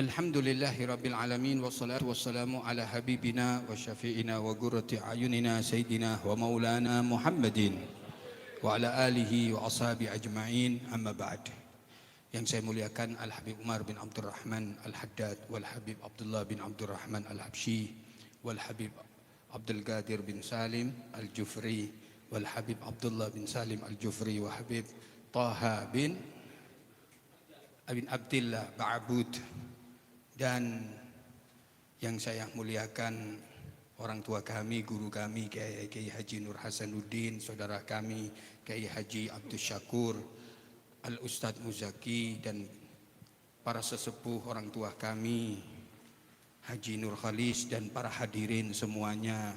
Alhamdulillahi Rabbil Alamin. Wassalatu wassalamu ala habibina wa syafi'ina wa gurrati ayunina Sayyidina wa maulana Muhammadin wa ala alihi wa ashabi ajma'in, amma ba'd. Yang saya muliakan Al-Habib Umar bin Abdurrahman Al-Haddad, Wal-Habib Abdullah bin Abdurrahman Al-Habsyi, Wal-Habib Abdul Qadir bin Salim Al-Jufri, Wal-Habib Abdullah bin Salim Al-Jufri, wa Habib Taha bin Abdillah Ba'abud, dan yang saya muliakan orang tua kami, guru kami Kiai Haji Nur Hasanuddin, saudara kami Kiai Haji Abdul Syakur, Al-Ustadz Muzaki, dan para sesepuh orang tua kami Haji Nur Khalis, dan para hadirin semuanya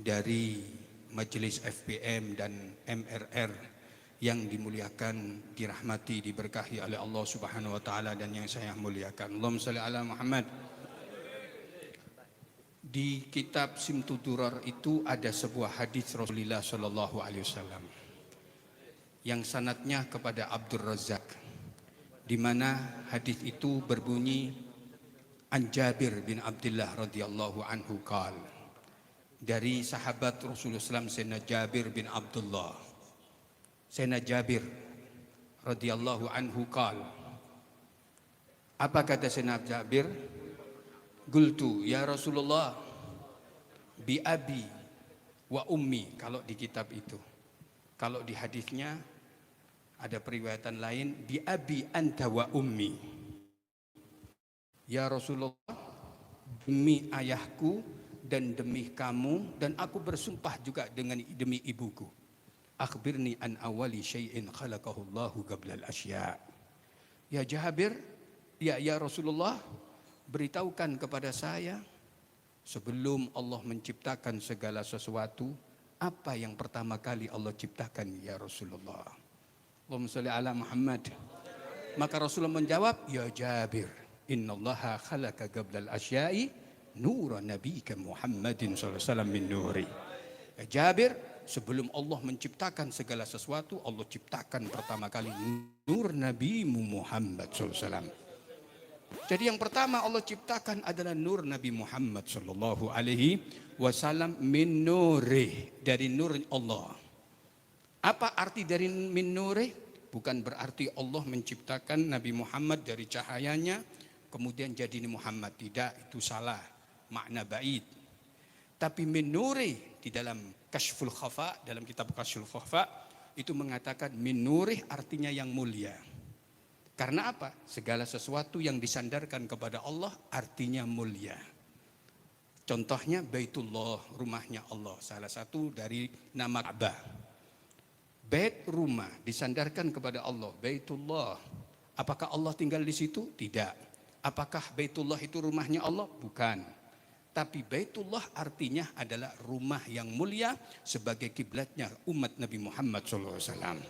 dari Majelis FPM dan MRR yang dimuliakan, dirahmati, diberkahi oleh Allah Subhanahu wa taala, dan yang saya muliakan. Allahumma shalli ala Muhammad. Di kitab Simtud Durar itu ada sebuah hadis Rasulullah sallallahu alaihi wasallam yang sanadnya kepada Abdul Razak, di mana hadis itu berbunyi an Jabir bin Abdullah radhiyallahu anhu qala, dari sahabat Rasulullah SAW Sayyidina Jabir bin Abdullah, Sayyidina Jabir radhiyallahu anhu qala, apa kata Sayyidina Jabir? Qultu ya Rasulullah bi abi wa ummi, kalau di kitab itu. Kalau di hadisnya ada periwayatan lain, bi abi anta wa ummi. Ya Rasulullah, demi ayahku dan demi kamu, dan aku bersumpah juga dengan demi ibuku. Akhbirni an awali syai'in khalaqahu Allahu qabla al-asya'. Ya Jabir, ya Rasulullah, beritahukan kepada saya sebelum Allah menciptakan segala sesuatu, apa yang pertama kali Allah ciptakan ya Rasulullah? Allahumma shalli ala Muhammad. Maka Rasulullah menjawab, ya Jabir, innallaha khalaqa qabla al-asya'i nura nabiyyika Muhammadin sallallahu alaihi wasallam min nuri. Ya Jabir, sebelum Allah menciptakan segala sesuatu, Allah ciptakan pertama kali nur Nabi Muhammad SAW. Jadi yang pertama Allah ciptakan adalah nur Nabi Muhammad Sallallahu Alaihi Wasallam min nurih, dari nur Allah. Apa arti dari min nurih? Bukan berarti Allah menciptakan Nabi Muhammad dari cahayanya kemudian jadi Muhammad. Tidak, itu salah, makna ba'id. Tapi min nurih di dalam Kashful Khafa, dalam kitab Kashful Khafa itu mengatakan min nurih artinya yang mulia. Karena apa? Segala sesuatu yang disandarkan kepada Allah artinya mulia. Contohnya Baitullah, rumahnya Allah, salah satu dari nama Ka'bah. Bait, rumah, disandarkan kepada Allah, Baitullah. Apakah Allah tinggal di situ? Tidak. Apakah Baitullah itu rumahnya Allah? Bukan. Tapi Baitullah artinya adalah rumah yang mulia sebagai kiblatnya umat Nabi Muhammad SAW.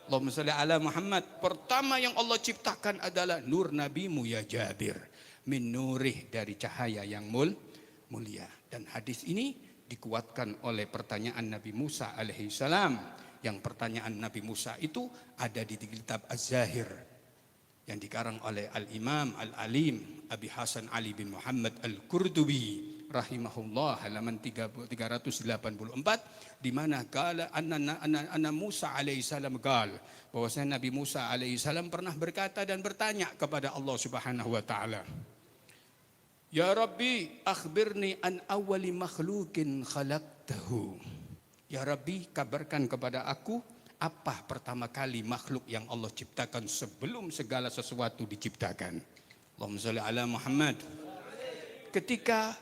Allahumma shalli ala Muhammad. Pertama yang Allah ciptakan adalah nur Nabimu ya Jabir, min nurih, dari cahaya yang mulia. Dan hadis ini dikuatkan oleh pertanyaan Nabi Musa alaihi salam. Yang pertanyaan Nabi Musa itu ada di kitab Az-Zahir yang dikarang oleh Al-Imam Al-Alim Abi Hasan Ali bin Muhammad Al-Qurtubi rahimahullah, halaman 384, di mana kala anna Musa alaihissalam qala, bahwasanya Nabi Musa alaihissalam pernah berkata dan bertanya kepada Allah Subhanahu wa taala, ya Rabbi akhbirni an awwali makhluqin khalaqtahu. Ya Rabbi, kabarkan kepada aku apa pertama kali makhluk yang Allah ciptakan sebelum segala sesuatu diciptakan. Allahumma shalli ala Muhammad. Ketika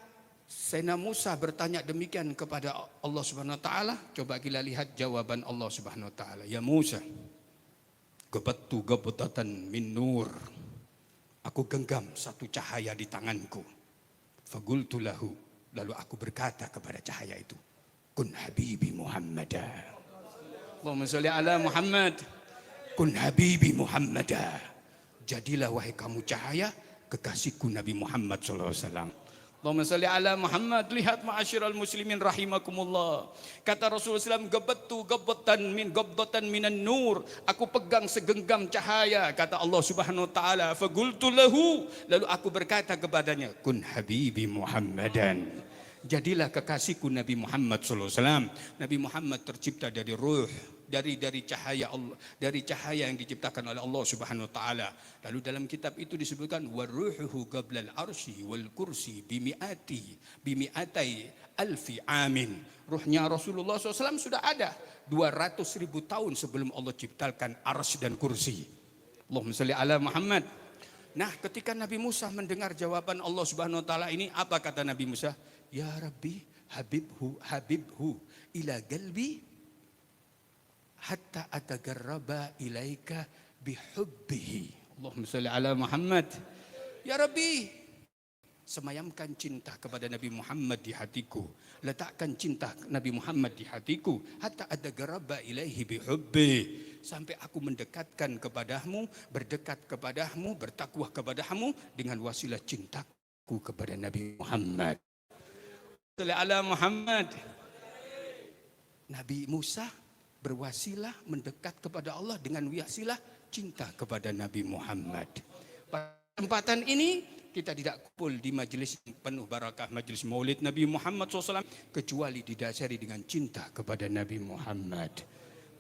Sayyidina Musa bertanya demikian kepada Allah Subhanahu wa taala, coba kita lihat jawaban Allah Subhanahu wa taala. Ya Musa, qabattu qabdatan min nur. Aku genggam satu cahaya di tanganku. Faqultu lahu, lalu aku berkata kepada cahaya itu, kun habibi Muhammada. Allahumma shalli ala Muhammad. Kun habibi Muhammada. Jadilah wahai kamu cahaya kekasihku Nabi Muhammad sallallahu alaihi wasallam. Allahumma salli ala Muhammad. Lihat ma'asyiral muslimin rahimakumullah. Kata Rasulullah SAW, gabattu gabatan minan nur. Aku pegang segenggam cahaya, kata Allah Subhanahu wa taala. Faqultu lahu, lalu aku berkata kepadanya, kun habibi Muhammadan. Jadilah kekasihku Nabi Muhammad sallallahu alaihi wasallam. Nabi Muhammad tercipta dari ruh, dari cahaya Allah, dari cahaya yang diciptakan oleh Allah Subhanahu wa taala. Lalu dalam kitab itu disebutkan waruhuhu qablal arsy wal kursi bimi'atai alfi amin. Ruhnya Rasulullah SAW sudah ada 200.000 tahun sebelum Allah ciptakan arsy dan kursi. Allahumma shalli ala Muhammad. Nah, ketika Nabi Musa mendengar jawaban Allah Subhanahu wa taala ini, apa kata Nabi Musa? Ya Rabbi, habibhu ila galbi hatta atagarraba ilaika bihubbihi. Allahumma shalli ala Muhammad. Ya Rabbi, semayamkan cinta kepada Nabi Muhammad di hatiku. Letakkan cinta Nabi Muhammad di hatiku. Hatta atagarraba ilaihi bihubbi. Sampai aku mendekatkan kepadamu, berdekat kepadamu, bertakwa kepadamu dengan wasilah cintaku kepada Nabi Muhammad. Shalli ala Muhammad. Nabi Musa berwasilah mendekat kepada Allah dengan wasilah cinta kepada Nabi Muhammad. Pada kesempatan ini kita tidak kumpul di majelis penuh barakah, majelis maulid Nabi Muhammad SAW, kecuali didasari dengan cinta kepada Nabi Muhammad.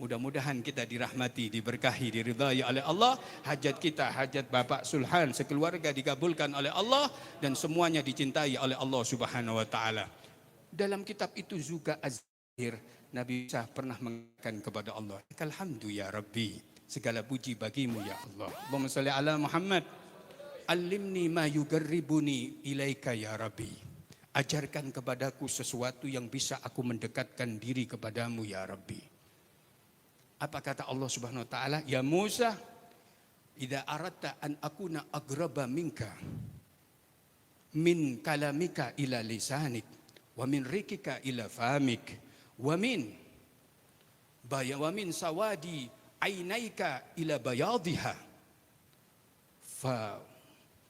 Mudah-mudahan kita dirahmati, diberkahi, diridhai oleh Allah. Hajat kita, hajat Bapak Sulhan sekeluarga dikabulkan oleh Allah, dan semuanya dicintai oleh Allah Subhanahu wa taala. Dalam kitab itu juga Az-Zahir, Nabi Musa pernah mengatakan kepada Allah, alhamdu ya Rabbi, segala puji bagimu ya Allah. Allahumma shalli ala Muhammad. Alimni ma yugarribuni ilaika ya Rabbi. Ajarkan kepadaku sesuatu yang bisa aku mendekatkan diri kepadamu ya Rabbi. Apa kata Allah Subhanahu wa taala? Ya Musa, idza aradta an akuna agraba minka min kalamika ila lisanik wa min rikika ila famik wa min sawadi ainaika ila bayadhiha fa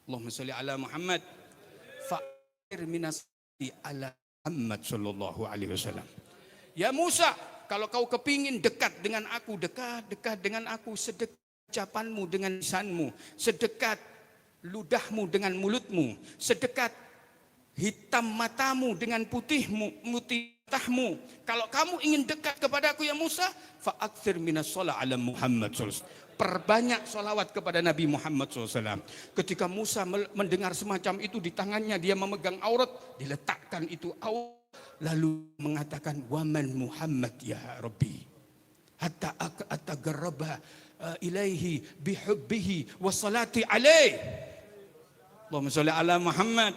Allahumma shalli ala Muhammad fa'ir minasdi ala Muhammad sallallahu alaihi wasallam. Ya Musa, kalau kau kepingin dekat dengan aku, dekat dengan aku, sedekat ucapanmu dengan lisanmu, sedekat ludahmu dengan mulutmu, sedekat hitam matamu dengan putih matahmu. Kalau kamu ingin dekat kepada aku ya Musa, fa'aktsir minas shalah ala Muhammad sallallahu alaihi wasallam. Perbanyak salawat kepada Nabi Muhammad SAW. Ketika Musa mendengar semacam itu, di tangannya dia memegang aurat, diletakkan itu aurat, lalu mengatakan, waman Muhammad ya Rabbi, hatta atagarraba ilaihi bihubbihi wassalati alaih. Allahumma sholli ala Muhammad.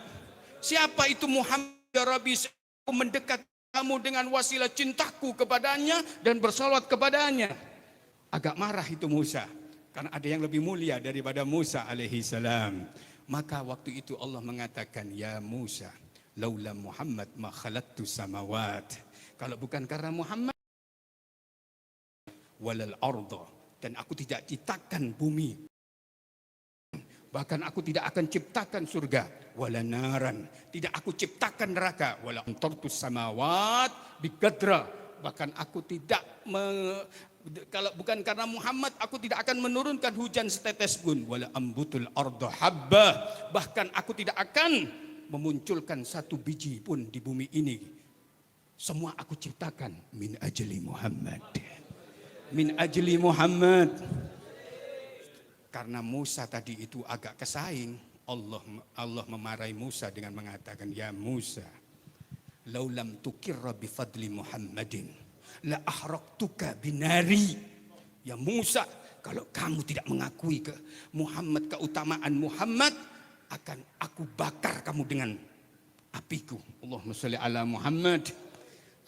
Siapa itu Muhammad ya Rabbi? Aku mendekat kamu dengan wasilah cintaku kepadanya dan bersalawat kepadanya. Agak marah itu Musa, karena ada yang lebih mulia daripada Musa alaihi salam. Maka waktu itu Allah mengatakan, ya Musa, laula Muhammad ma khalaqtu samawat. Kalau bukan karena Muhammad, walal arda, dan aku tidak ciptakan bumi. Bahkan aku tidak akan ciptakan surga, wala naran, tidak aku ciptakan neraka, wala antartus samawat biqadra, bahkan aku tidak kalau bukan karena Muhammad, aku tidak akan menurunkan hujan setetes pun, wala ambutul arda habba, bahkan aku tidak akan memunculkan satu biji pun di bumi ini. Semua aku ciptakan min ajli Muhammad. Min ajli Muhammad. Karena Musa tadi itu agak kesaing, Allah memarahi Musa dengan mengatakan, ya Musa, laulam tukirra bifadli Muhammadin la ahraqtuka binari. Ya Musa, kalau kamu tidak mengakui ke Muhammad, keutamaan Muhammad, akan aku bakar kamu dengan apiku. Allahumma sholli ala Muhammad.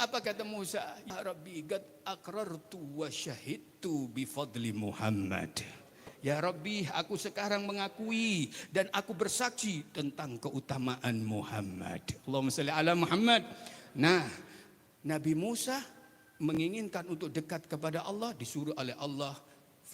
Apa kata Musa? Ya Rabbi, qad aqrartu wa syahidtu bifadli Muhammad. Ya Rabbi, aku sekarang mengakui dan aku bersaksi tentang keutamaan Muhammad. Allahumma sholli ala Muhammad. Nah, Nabi Musa menginginkan untuk dekat kepada Allah, disuruh oleh Allah,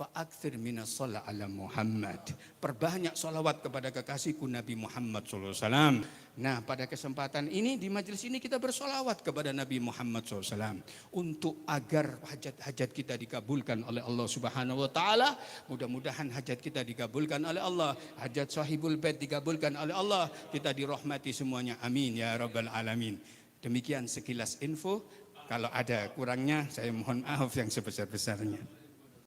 Fa'akthir minas shala ala Muhammad. Perbanyak salawat kepada kekasihku Nabi Muhammad SAW. Nah, pada kesempatan ini di majelis ini kita bersolawat kepada Nabi Muhammad SAW untuk agar hajat-hajat kita dikabulkan oleh Allah Subhanahu Wa Taala. Mudah-mudahan hajat kita dikabulkan oleh Allah, hajat sahibul bait dikabulkan oleh Allah. Kita dirahmati semuanya. Amin ya rabbal alamin. Demikian sekilas info. Kalau ada kurangnya saya mohon maaf yang sebesar-besarnya.